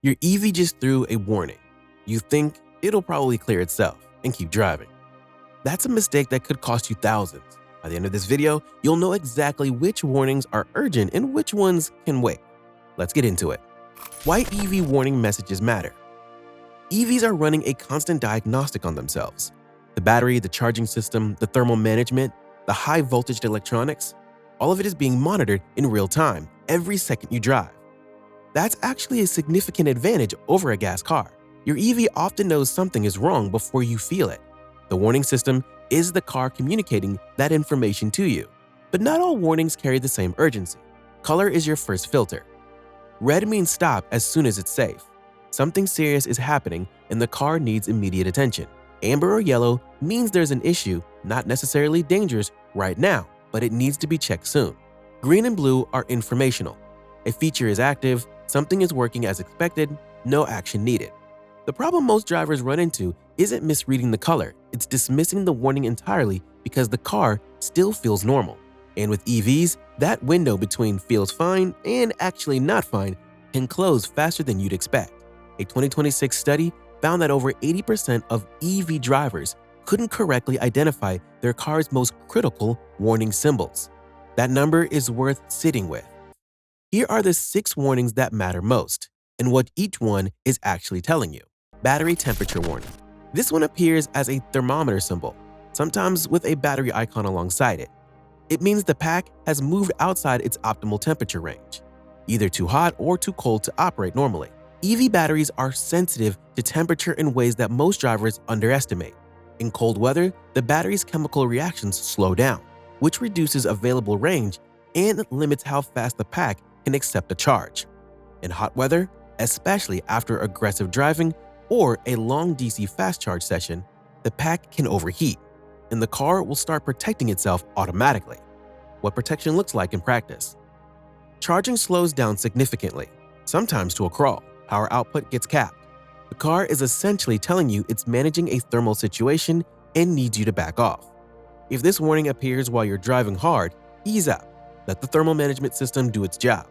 Your EV just threw a warning. You think it'll probably clear itself and keep driving. That's a mistake that could cost you thousands. By the end of this video, you'll know exactly which warnings are urgent and which ones can wait. Let's get into it. Why EV warning messages matter. EVs are running a constant diagnostic on themselves. The battery, the charging system, the thermal management, the high voltage electronics, all of it is being monitored in real time every second you drive. That's actually a significant advantage over a gas car. Your EV often knows something is wrong before you feel it. The warning system is the car communicating that information to you. But not all warnings carry the same urgency. Color is your first filter. Red means stop as soon as it's safe. Something serious is happening and the car needs immediate attention. Amber or yellow means there's an issue, not necessarily dangerous right now, but it needs to be checked soon. Green and blue are informational. A feature is active, something is working as expected, no action needed. The problem most drivers run into isn't misreading the color, it's dismissing the warning entirely because the car still feels normal. And with EVs, that window between feels fine and actually not fine can close faster than you'd expect. A 2026 study found that over 80% of EV drivers couldn't correctly identify their car's most critical warning symbols. That number is worth sitting with. Here are the 6 warnings that matter most, and what each one is actually telling you. Battery temperature warning. This one appears as a thermometer symbol, sometimes with a battery icon alongside it. It means the pack has moved outside its optimal temperature range, either too hot or too cold to operate normally. EV batteries are sensitive to temperature in ways that most drivers underestimate. In cold weather, the battery's chemical reactions slow down, which reduces available range and limits how fast the pack can accept a charge. In hot weather, especially after aggressive driving or a long DC fast charge session, the pack can overheat, and the car will start protecting itself automatically. What protection looks like in practice. Charging slows down significantly, sometimes to a crawl. Power output gets capped. The car is essentially telling you it's managing a thermal situation and needs you to back off. If this warning appears while you're driving hard, ease up. Let the thermal management system do its job.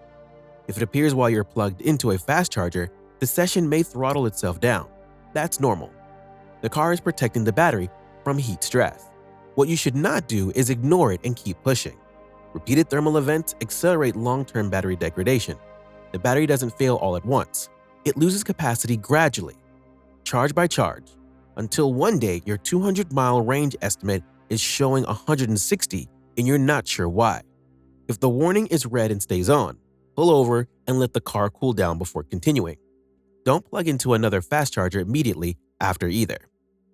If it appears while you're plugged into a fast charger, the session may throttle itself down. That's normal. The car is protecting the battery from heat stress. What you should not do is ignore it and keep pushing. Repeated thermal events accelerate long-term battery degradation. The battery doesn't fail all at once. It loses capacity gradually, charge by charge, until one day your 200-mile range estimate is showing 160 and you're not sure why. If the warning is red and stays on, pull over and let the car cool down before continuing. Don't plug into another fast charger immediately after either.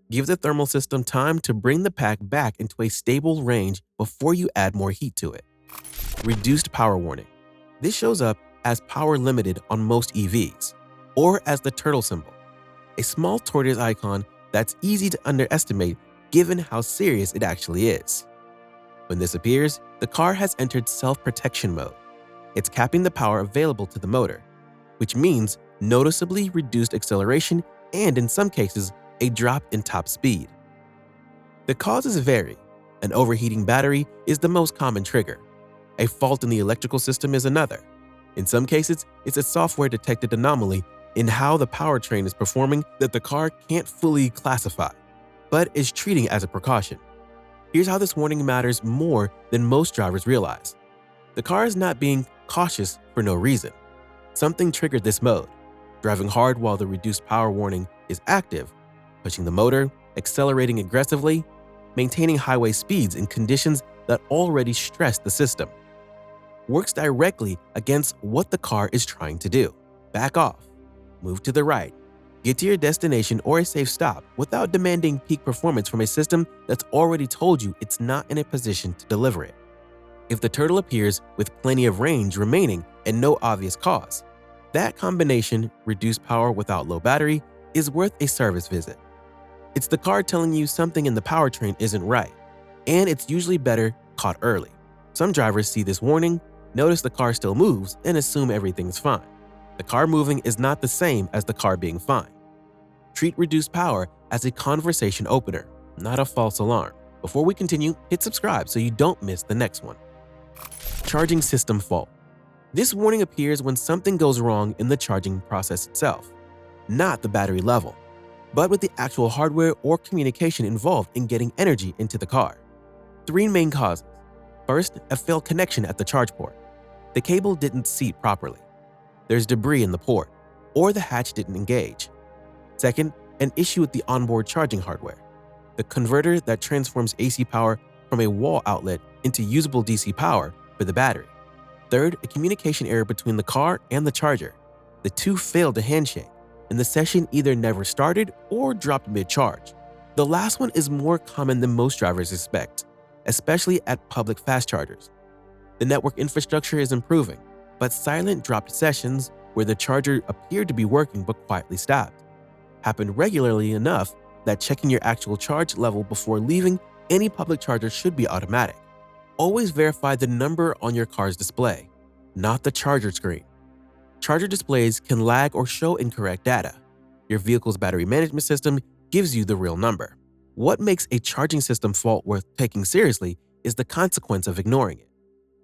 Give the thermal system time to bring the pack back into a stable range before you add more heat to it. Reduced power warning. This shows up as power limited on most EVs, or as the turtle symbol, a small tortoise icon that's easy to underestimate given how serious it actually is. When this appears, the car has entered self-protection mode. It's capping the power available to the motor, which means noticeably reduced acceleration and, in some cases, a drop in top speed. The causes vary. An overheating battery is the most common trigger. A fault in the electrical system is another. In some cases, it's a software-detected anomaly in how the powertrain is performing that the car can't fully classify, but is treating as a precaution. Here's how this warning matters more than most drivers realize. The car is not being cautious for no reason. Something triggered this mode. Driving hard while the reduced power warning is active, pushing the motor, accelerating aggressively, maintaining highway speeds in conditions that already stress the system. Works directly against what the car is trying to do. Back off. Move to the right, get to your destination or a safe stop without demanding peak performance from a system that's already told you it's not in a position to deliver it. If the turtle appears with plenty of range remaining and no obvious cause, that combination, reduced power without low battery, is worth a service visit. It's the car telling you something in the powertrain isn't right, and it's usually better caught early. Some drivers see this warning, notice the car still moves, and assume everything's fine. The car moving is not the same as the car being fine. Treat reduced power as a conversation opener, not a false alarm. Before we continue, hit subscribe so you don't miss the next one. Charging system fault. This warning appears when something goes wrong in the charging process itself, not the battery level, but with the actual hardware or communication involved in getting energy into the car. Three main causes. First, a failed connection at the charge port. The cable didn't seat properly. There's debris in the port, or the hatch didn't engage. Second, an issue with the onboard charging hardware. The converter that transforms AC power from a wall outlet into usable DC power for the battery. Third, a communication error between the car and the charger. The two failed to handshake, and the session either never started or dropped mid-charge. The last one is more common than most drivers expect, especially at public fast chargers. The network infrastructure is improving, but silent dropped sessions where the charger appeared to be working but quietly stopped happened regularly enough that checking your actual charge level before leaving any public charger should be automatic. Always verify the number on your car's display, not the charger screen. Charger displays can lag or show incorrect data. Your vehicle's battery management system gives you the real number. What makes a charging system fault worth taking seriously is the consequence of ignoring it.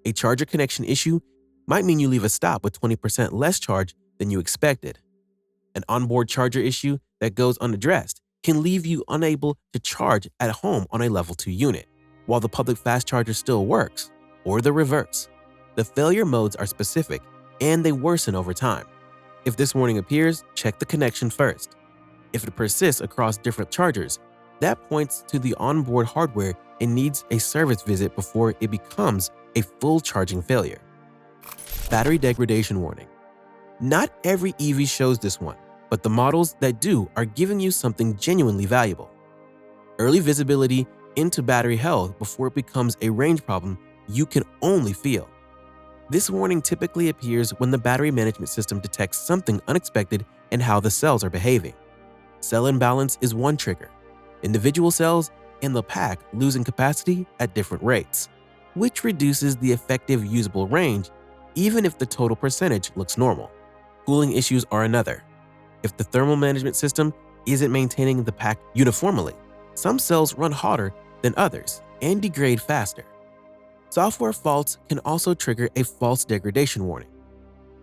A charger connection issue might mean you leave a stop with 20% less charge than you expected. An onboard charger issue that goes unaddressed can leave you unable to charge at home on a level 2 unit, while the public fast charger still works, or the reverse. The failure modes are specific, and they worsen over time. If this warning appears, check the connection first. If it persists across different chargers, that points to the onboard hardware and needs a service visit before it becomes a full charging failure. Battery degradation warning. Not every EV shows this one, but the models that do are giving you something genuinely valuable. Early visibility into battery health before it becomes a range problem you can only feel. This warning typically appears when the battery management system detects something unexpected in how the cells are behaving. Cell imbalance is one trigger. Individual cells in the pack losing capacity at different rates, which reduces the effective usable range even if the total percentage looks normal. Cooling issues are another. If the thermal management system isn't maintaining the pack uniformly, some cells run hotter than others and degrade faster. Software faults can also trigger a false degradation warning,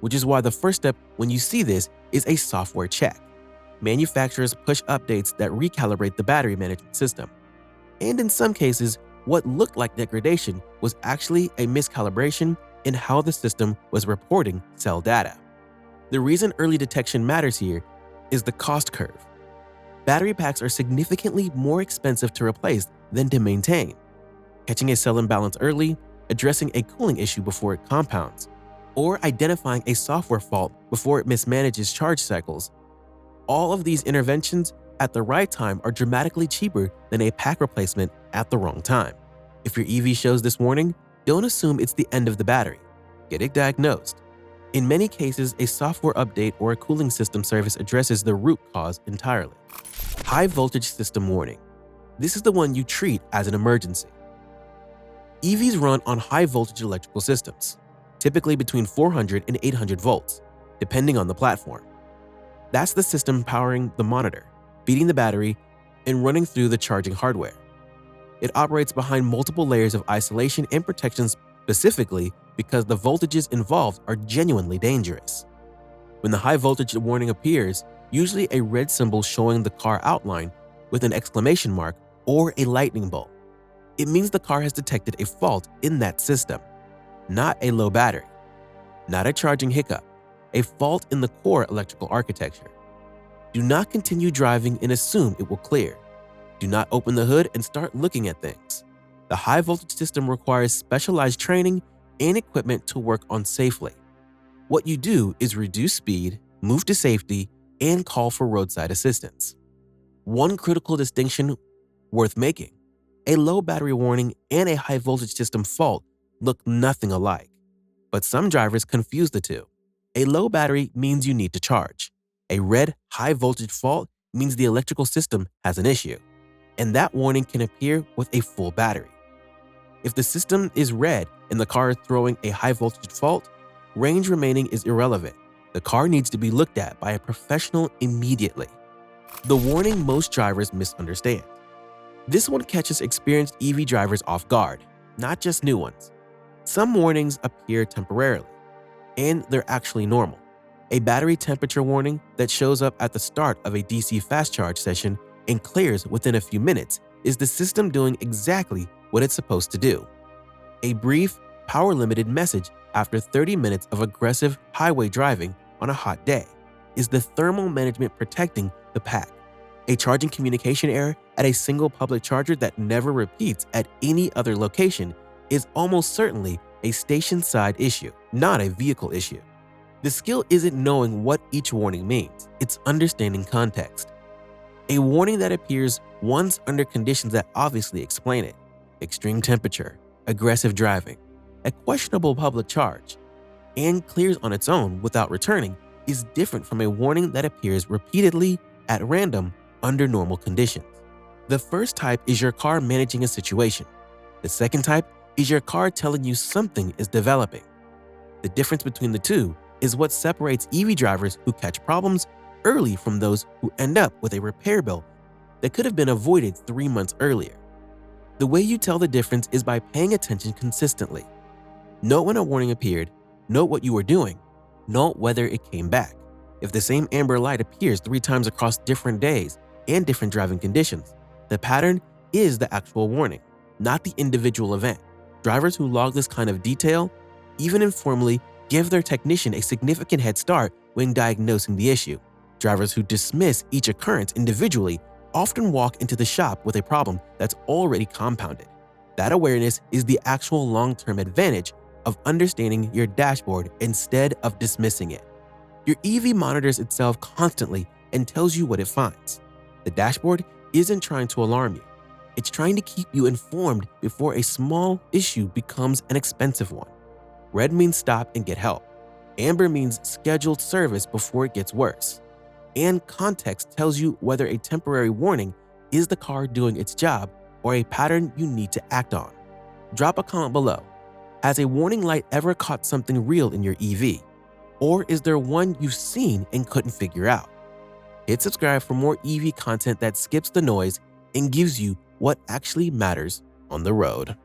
which is why the first step when you see this is a software check. Manufacturers push updates that recalibrate the battery management system. And in some cases, what looked like degradation was actually a miscalibration in how the system was reporting cell data. The reason early detection matters here is the cost curve. Battery packs are significantly more expensive to replace than to maintain. Catching a cell imbalance early, addressing a cooling issue before it compounds, or identifying a software fault before it mismanages charge cycles. All of these interventions at the right time are dramatically cheaper than a pack replacement at the wrong time. If your EV shows this warning, don't assume it's the end of the battery. Get it diagnosed. In many cases, a software update or a cooling system service addresses the root cause entirely. High voltage system warning. This is the one you treat as an emergency. EVs run on high voltage electrical systems, typically between 400 and 800 volts, depending on the platform. That's the system powering the monitor, feeding the battery, and running through the charging hardware. It operates behind multiple layers of isolation and protection specifically because the voltages involved are genuinely dangerous. When the high voltage warning appears, usually a red symbol showing the car outline with an exclamation mark or a lightning bolt. It means the car has detected a fault in that system, not a low battery, not a charging hiccup, a fault in the core electrical architecture. Do not continue driving and assume it will clear. Do not open the hood and start looking at things. The high voltage system requires specialized training and equipment to work on safely. What you do is reduce speed, move to safety, and call for roadside assistance. One critical distinction worth making: a low battery warning and a high voltage system fault look nothing alike, but some drivers confuse the two. A low battery means you need to charge. A red high voltage fault means the electrical system has an issue, and that warning can appear with a full battery. If the system is red and the car is throwing a high voltage fault, range remaining is irrelevant. The car needs to be looked at by a professional immediately. The warning most drivers misunderstand. This one catches experienced EV drivers off guard, not just new ones. Some warnings appear temporarily. and they're actually normal. A battery temperature warning that shows up at the start of a DC fast charge session and clears within a few minutes is the system doing exactly what it's supposed to do. A brief, power-limited message after 30 minutes of aggressive highway driving on a hot day is the thermal management protecting the pack. A charging communication error at a single public charger that never repeats at any other location is almost certainly a station-side issue, not a vehicle issue. The skill isn't knowing what each warning means, it's understanding context. A warning that appears once under conditions that obviously explain it: extreme temperature, aggressive driving, a questionable public charge, and clears on its own without returning is different from a warning that appears repeatedly at random under normal conditions. The first type is your car managing a situation. The second type is your car telling you something is developing. The difference between the two is what separates EV drivers who catch problems early from those who end up with a repair bill that could have been avoided 3 months earlier. The way you tell the difference is by paying attention consistently. Note when a warning appeared, note what you were doing, note whether it came back. If the same amber light appears 3 times across different days and different driving conditions, the pattern is the actual warning, not the individual event. Drivers who log this kind of detail, even informally, give their technician a significant head start when diagnosing the issue. Drivers who dismiss each occurrence individually often walk into the shop with a problem that's already compounded. That awareness is the actual long-term advantage of understanding your dashboard instead of dismissing it. Your EV monitors itself constantly and tells you what it finds. The dashboard isn't trying to alarm you. It's trying to keep you informed before a small issue becomes an expensive one. Red means stop and get help. Amber means scheduled service before it gets worse. And context tells you whether a temporary warning is the car doing its job or a pattern you need to act on. Drop a comment below. Has a warning light ever caught something real in your EV? Or is there one you've seen and couldn't figure out? Hit subscribe for more EV content that skips the noise and gives you what actually matters on the road.